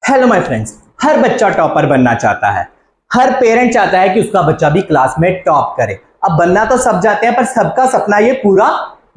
Hello my friends, हर बच्चा topper बनना चाहता है। हर पेरेंट चाहता है कि उसका बच्चा भी क्लास में टॉप करे। अब बनना तो सब चाहते हैं, पर सबका सपना ये पूरा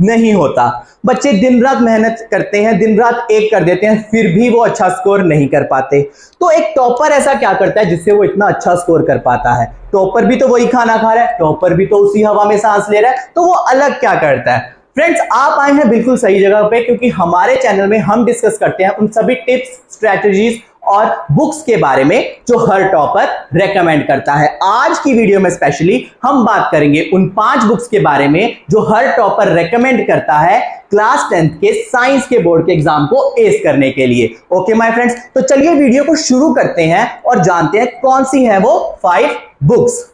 नहीं होता। बच्चे दिन रात मेहनत करते हैं, दिन रात एक कर देते हैं, फिर भी वो अच्छा स्कोर नहीं कर पाते। तो एक टॉपर ऐसा क्या करता है जिससे वो इतना अच्छा स्कोर कर पाता है? टॉपर भी तो वही खाना खा रहा है, टॉपर भी तो उसी हवा में सांस ले रहा है, तो वो अलग क्या करता है? फ्रेंड्स, आप आए हैं बिल्कुल सही जगह पे, क्योंकि हमारे चैनल में हम डिस्कस करते हैं उन सभी टिप्स, स्ट्रेटजीज और बुक्स के बारे में जो हर टॉपर रेकमेंड करता है। आज की वीडियो में स्पेशली हम बात करेंगे उन 5 बुक्स के बारे में जो हर टॉपर रेकमेंड करता है क्लास 10th के साइंस के बोर्ड के एग्जाम को एस करने के लिए। ओके माय फ्रेंड्स, तो चलिए वीडियो को शुरू करते हैं और जानते हैं कौन सी है वो 5 बुक्स।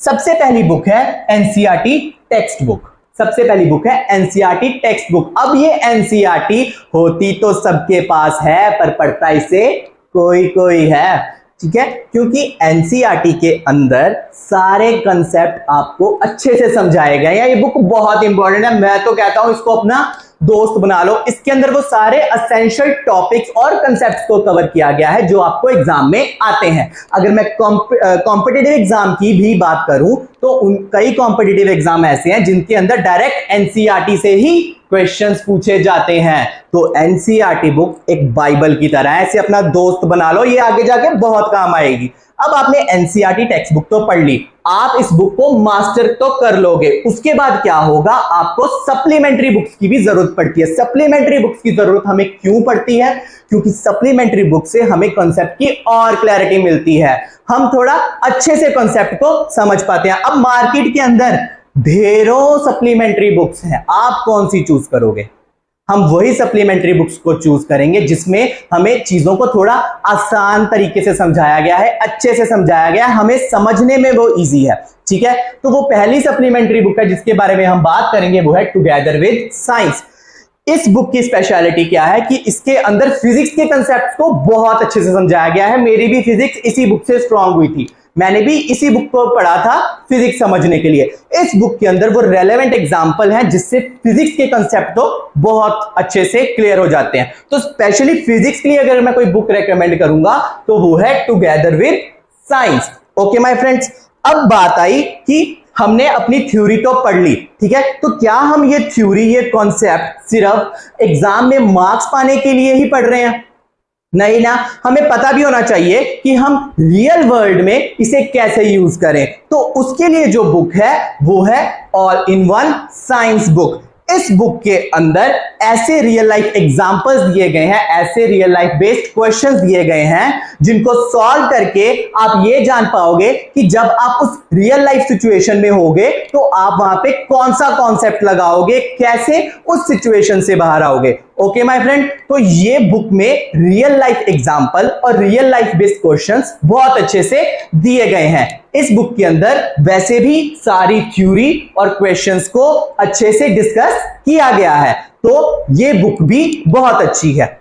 सबसे पहली बुक है एनसीईआरटी टेक्स्ट बुक। सबसे पहली बुक है एनसीईआरटी टेक्स्ट बुक। अब ये एनसीईआरटी होती तो सबके पास है, पर पढ़ता इसे कोई कोई है, ठीक है? क्योंकि एनसीईआरटी के अंदर सारे कंसेप्ट आपको अच्छे से समझाए गए हैं। ये बुक बहुत इंपॉर्टेंट है, मैं तो कहता हूं इसको अपना दोस्त बना लो। इसके अंदर वो सारे एसेंशियल टॉपिक्स और कंसेप्ट्स को कवर किया गया है जो आपको एग्जाम में आते हैं। अगर मैं कॉम्पिटिटिव एग्जाम की भी बात करूं तो कई कॉम्पिटिटिव एग्जाम ऐसे हैं जिनके अंदर डायरेक्ट एनसीईआरटी से ही क्वेश्चंस पूछे जाते हैं। तो एनसीईआरटी बुक एक बाइबल की तरह है, इसे अपना दोस्त बना लो, ये आगे जाके बहुत काम आएगी। अब आपने एनसीईआरटी टेक्स्ट बुक तो पढ़ ली, आप इस बुक को मास्टर तो कर लोगे। उसके बाद क्या होगा? आपको सप्लीमेंट्री बुक्स की भी जरूरत पड़ती है। सप्लीमेंट्री बुक्स की जरूरत हमें क्यों पड़ती है? क्योंकि सप्लीमेंट्री बुक से हमें कॉन्सेप्ट की और क्लैरिटी मिलती है, हम थोड़ा अच्छे से कॉन्सेप्ट को समझ पाते हैं। अब मार्केट के अंदर ढेरों सप्लीमेंट्री बुक्स हैं, आप कौन सी चूज करोगे? हम वही सप्लीमेंट्री बुक्स को चूज करेंगे जिसमें हमें चीजों को थोड़ा आसान तरीके से समझाया गया है, अच्छे से समझाया गया है, हमें समझने में वो इजी है, ठीक है? तो वो पहली सप्लीमेंट्री बुक है जिसके बारे में हम बात करेंगे, वो है टुगेदर विद साइंस। इस बुक की स्पेशलिटी क्या है कि इसके अंदर फिजिक्स के कंसेप्ट को बहुत अच्छे से समझाया गया है। मेरी भी फिजिक्स इसी बुक से स्ट्रांग हुई थी, मैंने भी इसी बुक को पढ़ा था फिजिक्स समझने के लिए। इस बुक के अंदर वो रेलेवेंट एग्जांपल हैं जिससे फिजिक्स के कंसेप्ट तो बहुत अच्छे से क्लियर हो जाते हैं। तो स्पेशली फिजिक्स के लिए अगर मैं कोई बुक रेकमेंड करूंगा तो वो है together with science. Okay my friends, अब बात आई कि हमने अपनी थ्योरी तो पढ़ ली, ठीक है? तो क्या हम ये थ्योरी, ये कॉन्सेप्ट सिर्फ एग्जाम में मार्क्स पाने के लिए ही पढ़ रहे हैं? नहीं ना, हमें पता भी होना चाहिए कि हम रियल वर्ल्ड में इसे कैसे यूज करें। तो उसके लिए जो बुक है वो है all in one science book. इस बुक के अंदर ऐसे रियल लाइफ एग्जांपल्स दिए गए हैं, ऐसे रियल लाइफ बेस्ड क्वेश्चंस दिए गए हैं जिनको सॉल्व करके आप ये जान पाओगे कि जब आप उस रियल लाइफ सिचुएशन में होगे तो आप वहां पे कौन सा कॉन्सेप्ट लगाओगे, कैसे उस सिचुएशन से बाहर आओगे। ओके माय फ्रेंड, तो ये बुक में रियल लाइफ एग्जांपल और रियल लाइफ बेस्ड क्वेश्चंस बहुत अच्छे से दिए गए हैं। इस बुक के अंदर वैसे भी सारी थ्योरी और क्वेश्चंस को अच्छे से डिस्कस किया गया है, तो ये बुक भी बहुत अच्छी है।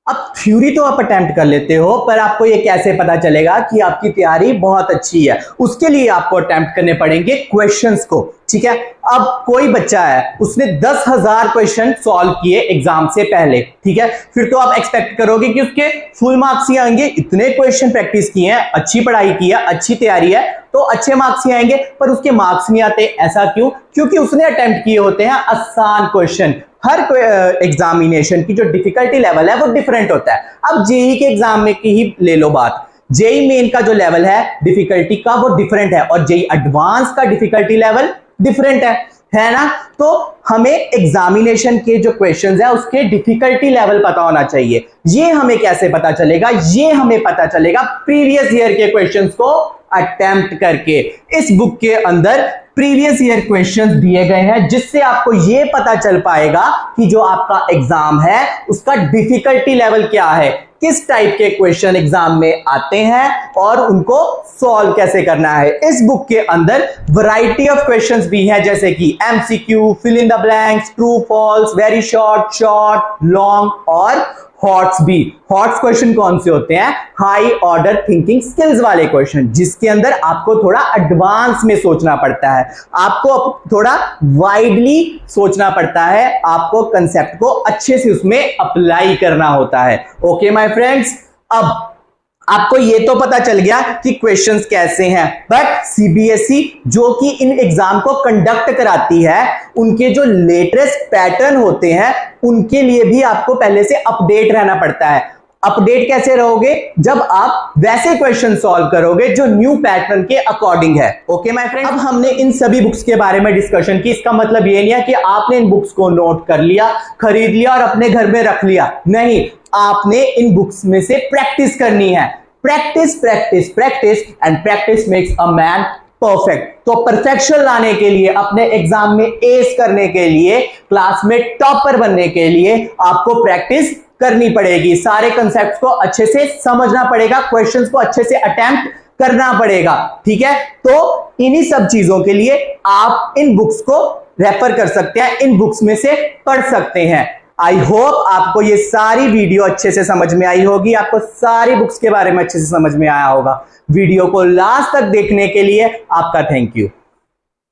अब थ्योरी तो आप अटेम्प्ट कर लेते हो, पर आपको ये कैसे पता चलेगा कि आपकी तैयारी बहुत अच्छी है? उसके लिए आपको अटेम्प्ट करने पड़ेंगे क्वेश्चंस को, ठीक है? अब कोई बच्चा है, उसने 10,000 क्वेश्चन सॉल्व किए एग्जाम से पहले, ठीक है? फिर तो आप एक्सपेक्ट करोगे कि उसके फुल मार्क्स ही आएंगे। इतने क्वेश्चन प्रैक्टिस किए हैं, अच्छी पढ़ाई की है, अच्छी तैयारी है, तो अच्छे मार्क्स ही आएंगे। पर उसके मार्क्स नहीं आते, ऐसा क्यों? क्योंकि उसने अटेम्प्ट किए होते हैं आसान क्वेश्चन। हर एग्जामिनेशन की जो डिफिकल्टी लेवल है वो डिफरेंट होता है। अब जेई के एग्जाम में की ही ले लो बात, जेई मेन का जो लेवल है डिफिकल्टी का वो डिफरेंट है और जेई एडवांस का डिफिकल्टी लेवल डिफरेंट है ना? तो हमें एग्जामिनेशन के जो क्वेश्चंस है उसके डिफिकल्टी लेवल पता होना चाहिए। ये हमें कैसे पता चलेगा? ये हमें पता चलेगा प्रीवियस ईयर के क्वेश्चंस को अटेम्प्ट करके। इस बुक के अंदर प्रीवियस ईयर क्वेश्चंस दिए गए हैं जिससे आपको यह पता चल पाएगा कि जो आपका एग्जाम है उसका डिफिकल्टी लेवल क्या है, किस टाइप के क्वेश्चन एग्जाम में आते हैं और उनको सॉल्व कैसे करना है। इस बुक के अंदर वैरायटी ऑफ क्वेश्चंस भी हैं, जैसे कि MCQ, fill in the blanks, true false, very short, short, long और हॉट्स भी। हॉट्स क्वेश्चन कौन से होते हैं? हाई ऑर्डर थिंकिंग स्किल्स वाले क्वेश्चन, जिसके अंदर आपको थोड़ा एडवांस में सोचना पड़ता है, आपको थोड़ा वाइडली सोचना पड़ता है, आपको कंसेप्ट को अच्छे से उसमें अप्लाई करना होता है। ओके माय फ्रेंड्स, अब आपको ये तो पता चल गया कि क्वेश्चंस कैसे हैं, बट सीबीएसई जो कि इन एग्जाम को कंडक्ट कराती है, उनके जो लेटेस्ट पैटर्न होते हैं उनके लिए भी आपको पहले से अपडेट रहना पड़ता है। अपडेट कैसे रहोगे? जब आप वैसे क्वेश्चन सॉल्व करोगे जो न्यू पैटर्न के अकॉर्डिंग है। ओके माय फ्रेंड, अब हमने इन सभी बुक्स के बारे में डिस्कशन की। इसका मतलब ये नहीं है कि आपने इन बुक्स को नोट कर लिया, खरीद लिया और अपने घर में रख लिया। नहीं, आपने इन बुक्स में से प्रैक्टिस करनी है। Practice practice practice and practice makes a man perfect. तो परफेक्शन लाने के लिए, अपने एग्जाम में एस करने के लिए, क्लास में टॉपर बनने के लिए आपको प्रैक्टिस करनी पड़ेगी। सारे कंसेप्ट्स को अच्छे से समझना पड़ेगा, क्वेश्चंस को अच्छे से अटेम्प्ट करना पड़ेगा। ठीक है, तो इन्हीं सब चीजों के लिए आप इन बुक्स को रेफर कर सकते हैं, इन बुक्स में से पढ़ सकते हैं। आई होप आपको ये सारी वीडियो अच्छे से समझ में आई होगी, आपको सारी बुक्स के बारे में अच्छे से समझ में आया होगा। वीडियो को लास्ट तक देखने के लिए आपका थैंक यू।